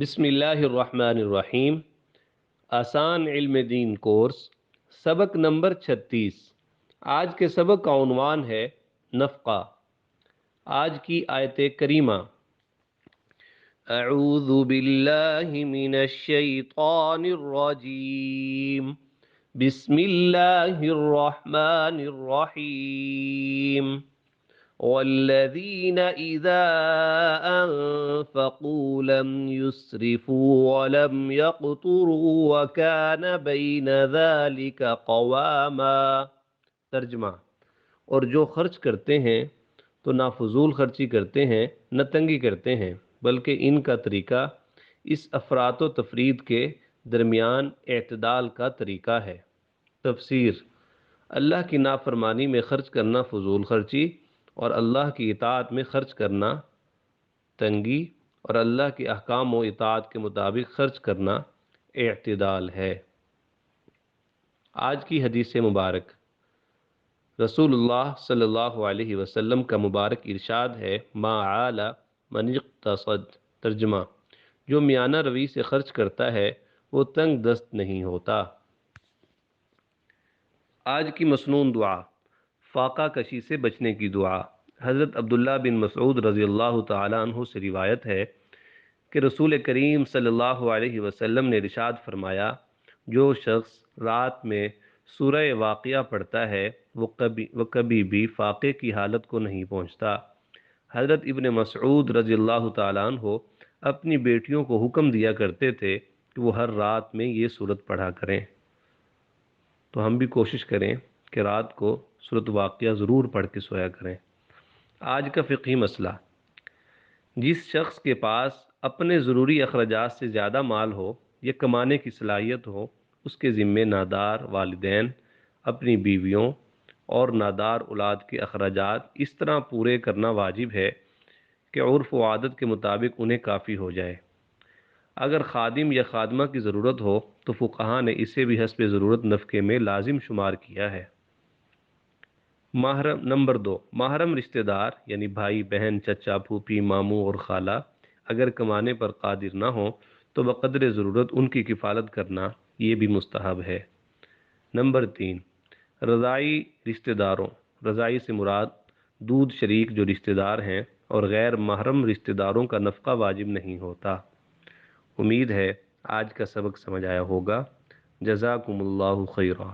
بسم اللہ الرحمن الرحیم۔ آسان علم دین کورس، سبق نمبر 36۔ آج کے سبق کا عنوان ہے نفقہ۔ آج کی آیت کریمہ: اعوذ باللہ من الشیطان الرجیم، بسم اللہ الرحمن الرحیم۔ والذین اذا انفقوا لم يسرفوا ولم يقتروا وكان بين ذلك قواما۔ ترجمہ: اور جو خرچ کرتے ہیں تو نہ فضول خرچی کرتے ہیں نہ تنگی کرتے ہیں، بلکہ ان کا طریقہ اس افراط و تفرید کے درمیان اعتدال کا طریقہ ہے۔ تفسیر: اللہ کی نافرمانی میں خرچ کرنا فضول خرچی، اور اللہ کی اطاعت میں خرچ کرنا تنگی، اور اللہ کے احکام و اطاعت کے مطابق خرچ کرنا اعتدال ہے۔ آج کی حدیث مبارک: رسول اللہ صلی اللہ علیہ وسلم کا مبارک ارشاد ہے: ما عال من اقتصد۔ ترجمہ: جو میانہ روی سے خرچ کرتا ہے وہ تنگ دست نہیں ہوتا۔ آج کی مسنون دعا: فاقہ کشی سے بچنے کی دعا۔ حضرت عبداللہ بن مسعود رضی اللہ تعالیٰ عنہ سے روایت ہے کہ رسول کریم صلی اللہ علیہ وسلم نے ارشاد فرمایا: جو شخص رات میں سورہ واقعہ پڑھتا ہے وہ کبھی بھی فاقے کی حالت کو نہیں پہنچتا۔ حضرت ابن مسعود رضی اللہ تعالیٰ عنہ اپنی بیٹیوں کو حکم دیا کرتے تھے کہ وہ ہر رات میں یہ سورت پڑھا کریں، تو ہم بھی کوشش کریں کہ رات کو سورۃ واقعہ ضرور پڑھ کے سویا کریں۔ آج کا فقہی مسئلہ: جس شخص کے پاس اپنے ضروری اخراجات سے زیادہ مال ہو یا کمانے کی صلاحیت ہو، اس کے ذمے نادار والدین، اپنی بیویوں اور نادار اولاد کے اخراجات اس طرح پورے کرنا واجب ہے کہ عرف و عادت کے مطابق انہیں کافی ہو جائے۔ اگر خادم یا خادمہ کی ضرورت ہو تو فقہا نے اسے بھی حسب ضرورت نفقے میں لازم شمار کیا ہے۔ محرم نمبر 2، محرم رشتہ دار یعنی بھائی، بہن، چچا، پھوپھی، ماموں اور خالہ اگر کمانے پر قادر نہ ہوں تو بقدر ضرورت ان کی کفالت کرنا یہ بھی مستحب ہے۔ نمبر 3، رضاعی رشتہ داروں۔ رضاعی سے مراد دودھ شریک جو رشتہ دار ہیں اور غیر محرم رشتہ داروں کا نفقہ واجب نہیں ہوتا۔ امید ہے آج کا سبق سمجھ آیا ہوگا۔ جزاکم اللہ خیرا۔